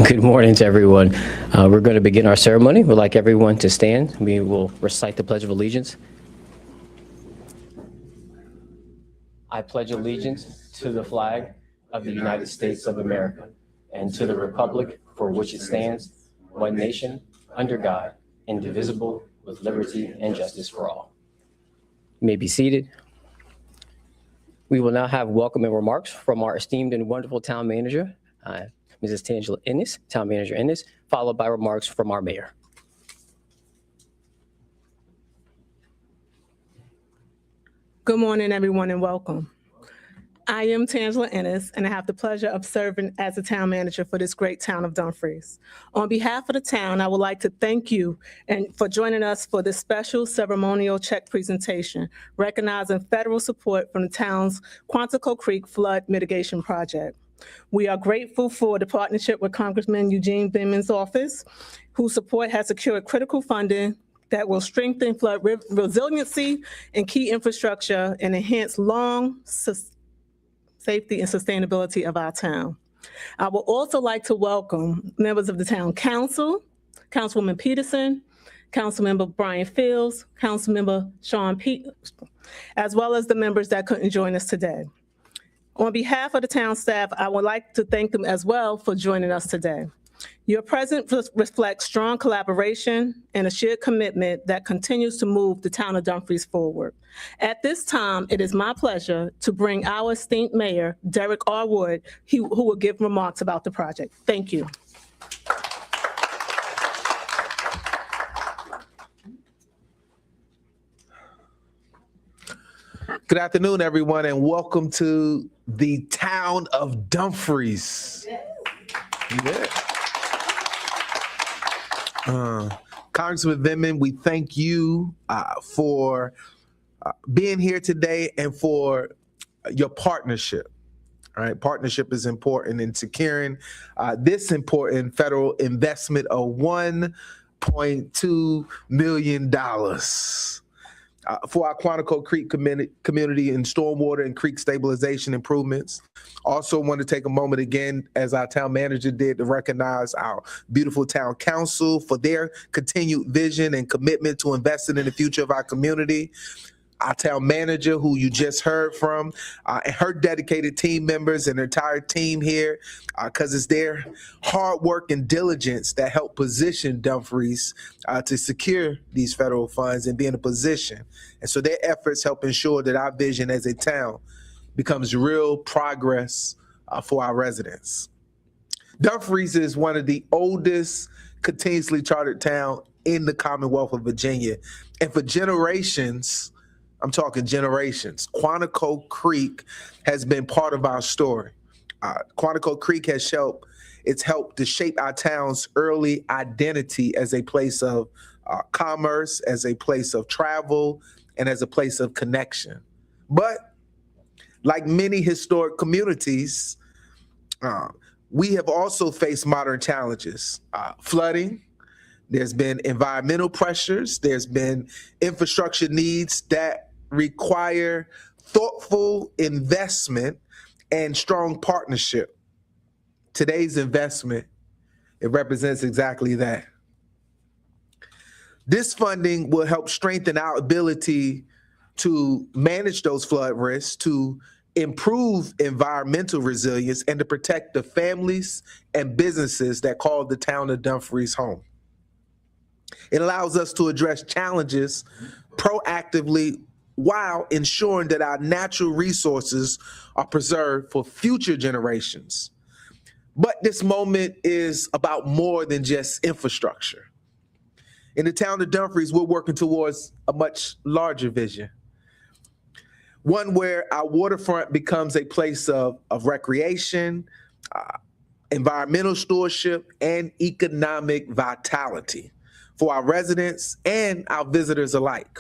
Good morning to everyone. We're going to begin our ceremony. We'd like everyone to stand. We will recite the Pledge of Allegiance. I pledge allegiance to the flag of the United States of America and to the republic for which it stands, one nation, under God, indivisible, with liberty and justice for all. You may be seated. We will now have welcoming remarks from our esteemed and wonderful town manager, Mrs. Tangela Ennis, Town Manager Ennis, followed by remarks from our mayor. Good morning, everyone, and welcome. I am Tangela Ennis, and I have the pleasure of serving as the town manager for this great town of Dumfries. On behalf of the town, I would like to thank you for joining us for this special ceremonial check presentation, recognizing federal support from the town's Quantico Creek Flood Mitigation Project. We are grateful for the partnership with Congressman Eugene Binman's office, whose support has secured critical funding that will strengthen flood resiliency and key infrastructure and enhance safety and sustainability of our town. I would also like to welcome members of the town council, Councilwoman Peterson, Councilmember Brian Fields, Councilmember Sean Pete, as well as the members that couldn't join us today. On behalf of the town staff, I would like to thank them as well for joining us today. Your presence reflects strong collaboration and a shared commitment that continues to move the town of Dumfries forward. At this time, it is my pleasure to bring our esteemed mayor, Derek R. Wood, who will give remarks about the project. Thank you. Good afternoon, everyone, and welcome to the town of Dumfries. Yeah. Congressman Binman, we thank you for being here today and for your partnership. All right, partnership is important in securing this important federal investment of $1.2 million. For our Quantico Creek community in stormwater and creek stabilization improvements. Also want to take a moment again, as our town manager did, to recognize our beautiful town council for their continued vision and commitment to investing in the future of our community. Our town manager, who you just heard from, and her dedicated team members and her entire team here, because it's their hard work and diligence that help position Dumfries to secure these federal funds and be in a position. And so their efforts help ensure that our vision as a town becomes real progress for our residents. Dumfries is one of the oldest continuously chartered towns in the Commonwealth of Virginia. And for generations, I'm talking generations, Quantico Creek has been part of our story. Quantico Creek has helped to shape our town's early identity as a place of commerce, as a place of travel, and as a place of connection. But like many historic communities, we have also faced modern challenges, flooding. There's been environmental pressures. There's been infrastructure needs that require thoughtful investment and strong partnership. Today's investment, it represents exactly that. This funding will help strengthen our ability to manage those flood risks, to improve environmental resilience, and to protect the families and businesses that call the town of Dumfries home. It allows us to address challenges proactively while ensuring that our natural resources are preserved for future generations. But this moment is about more than just infrastructure. In the town of Dumfries, we're working towards a much larger vision. One where our waterfront becomes a place of recreation, environmental stewardship, and economic vitality for our residents and our visitors alike.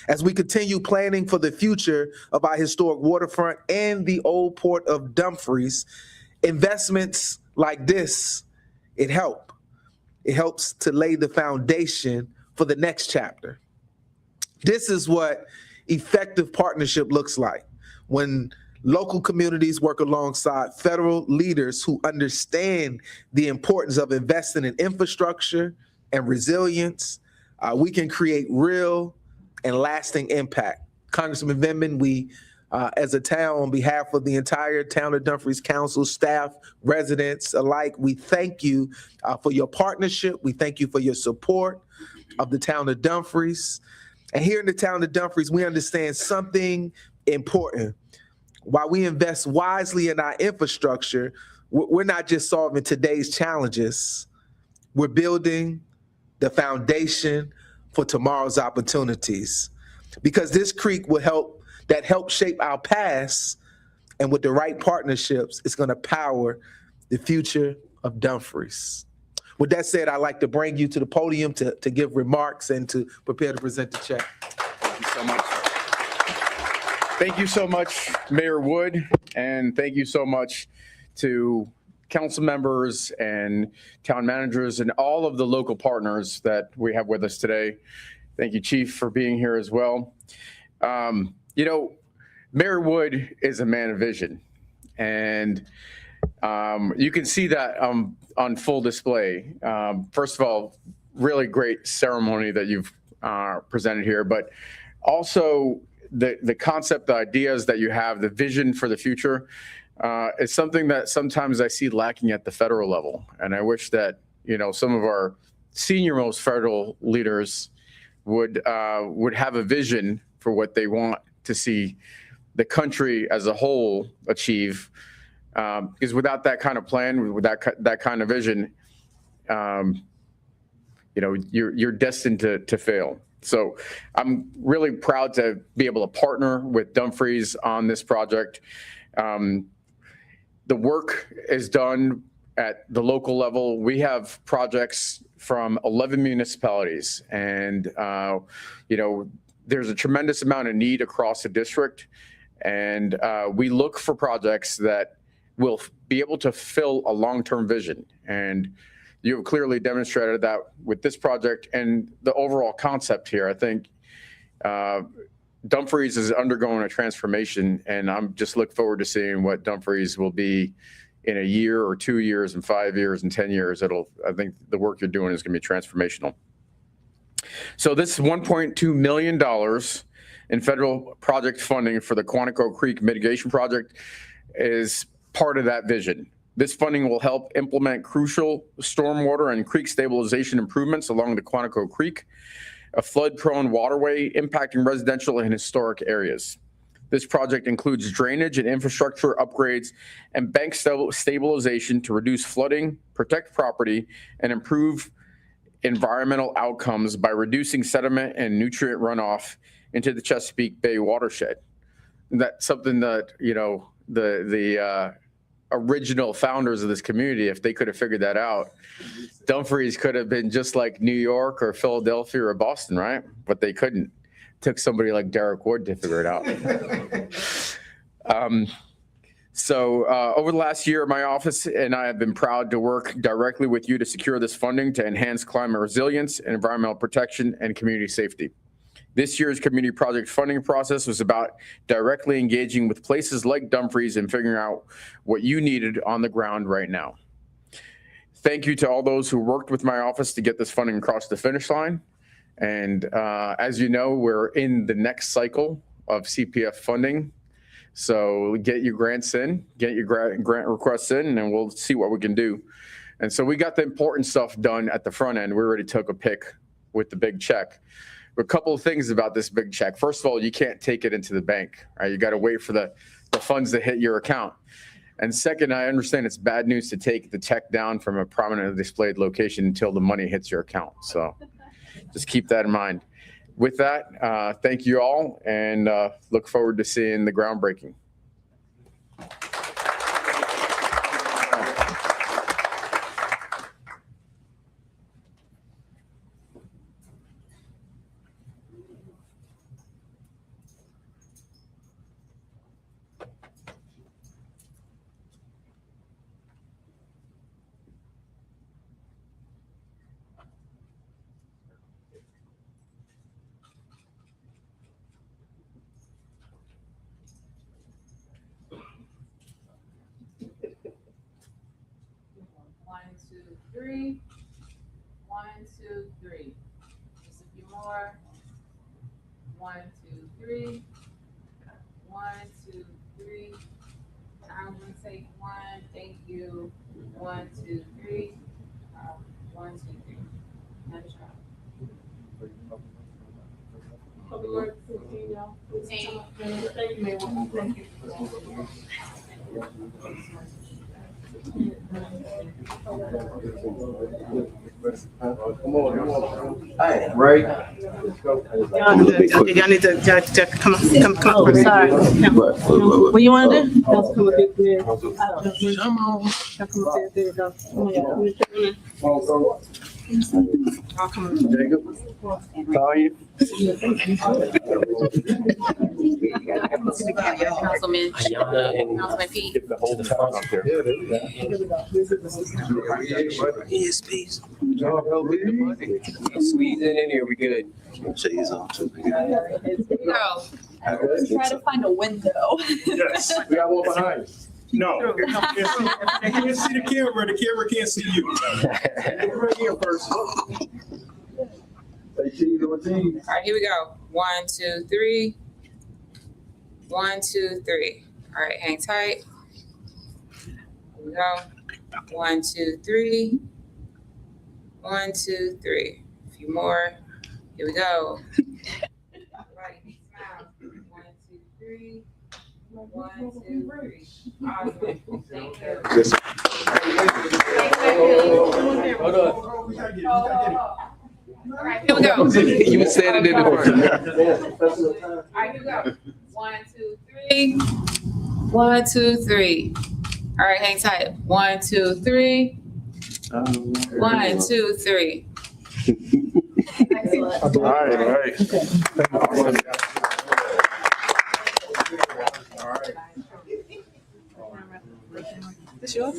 As we continue planning for the future of our historic waterfront and the old port of Dumfries, investments like this, it helps to lay the foundation for the next chapter. This is what effective partnership looks like. When Local communities work alongside federal leaders who understand the importance of investing in infrastructure and resilience. We can create real and lasting impact. Congressman Vindman, we, as a town, on behalf of the entire Town of Dumfries Council, staff, residents alike, we thank you for your partnership. We thank you for your support of the Town of Dumfries. And here in the Town of Dumfries, we understand something important. While we invest wisely in our infrastructure, we're not just solving today's challenges, we're building the foundation for tomorrow's opportunities. Because this creek will help shape our past, and with the right partnerships, it's going to power the future of Dumfries. With that said, I'd like to bring you to the podium to give remarks and to prepare to present the check. Thank you so much. Thank you so much, Mayor Wood, and thank you so much to council members and town managers and all of the local partners that we have with us today. Thank you, Chief, for being here as well. You know, Mayor Wood is a man of vision, and you can see that on full display. First of all, really great ceremony that you've presented here, but also the concept, the ideas that you have, the vision for the future is something that sometimes I see lacking at the federal level. And I wish that, you know, some of our senior most federal leaders would have a vision for what they want to see the country as a whole achieve. Because without that kind of plan, with that kind of vision, you know, you're destined to fail. So I'm really proud to be able to partner with Dumfries on this project. The work is done at the local level. We have projects from 11 municipalities, and you know, there's a tremendous amount of need across the district, and we look for projects that will be able to fill a long-term vision. And you've clearly demonstrated that with this project and the overall concept here. I think Dumfries is undergoing a transformation, and I'm just look forward to seeing what Dumfries will be in a year or 2 years and 5 years and 10 years. I think the work you're doing is going to be transformational. So this $1.2 million in federal project funding for the Quantico Creek Mitigation Project is part of that vision. This funding will help implement crucial stormwater and creek stabilization improvements along the Quantico Creek, a flood-prone waterway impacting residential and historic areas. This project includes drainage and infrastructure upgrades and bank stabilization to reduce flooding, protect property, and improve environmental outcomes by reducing sediment and nutrient runoff into the Chesapeake Bay watershed. And that's something that, you know, the original founders of this community, if they could have figured that out, Dumfries could have been just like New York or Philadelphia or Boston, right? But they couldn't. Took somebody like Derek Wood to figure it out. Over the last year, my office and I have been proud to work directly with you to secure this funding to enhance climate resilience and environmental protection and community safety. This year's community project funding process was about directly engaging with places like Dumfries and figuring out what you needed on the ground right now. Thank you to all those who worked with my office to get this funding across the finish line. And as you know, we're in the next cycle of CPF funding. So get your grants in, get your grant requests in, and we'll see what we can do. And so we got the important stuff done at the front end. We already took a pick with the big check. A couple of things about this big check. First of all, you can't take it into the bank, right? You got to wait for the funds to hit your account. And second, I understand it's bad news to take the check down from a prominently displayed location until the money hits your account. So just keep that in mind. With that, thank you all, and look forward to seeing the groundbreaking. three. 1, 2, 3. Just a few more. 1, 2, 3. 1, 2, 3. I'm gonna take 1. Thank you. 1, 2, 3. 1, 2, 3. Another shot. Right. Y'all need to come up. Sorry. What you want to do? Come up here. Come on. Come up here. There you go. I'll come up. Councilman, Ayana and Councilman Pete. Get the whole front up there. Yes, please. Squeeze it in here, we good. Go. Try to find a window. Yes. We got one behind. No. They can't see the camera. The camera can't see you. Right here first. All right, here we go. 1, 2, 3. 1, 2, 3. All right, hang tight. Here we go. 1, 2, 3. 1, 2, 3. A few more. Here we go. Everybody, smile. 1, 2, 3. 1, 2, 3. Awesome. Thank you. Yes, sir. Hold on. All right, here we go. You been standing in the front. All right, here we go. 1, 2, 3. 1, 2, 3. All right, hang tight. 1, 2, 3. 1, 2, 3. All right. This yours?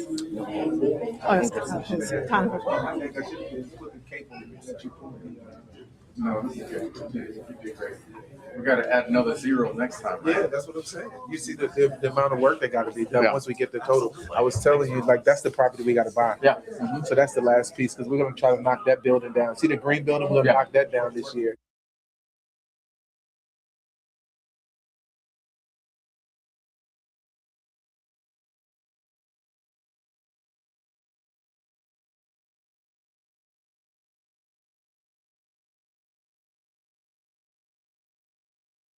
Oh, it's kind of. We gotta add another 0 next time. Yeah, that's what I'm saying. You see the amount of work that got to be done Yeah. once we get the total. I was telling you, like, that's the property we got to buy. Yeah. So that's the last piece because we're going to try to knock that building down. See the green building? We're going to knock that down this year.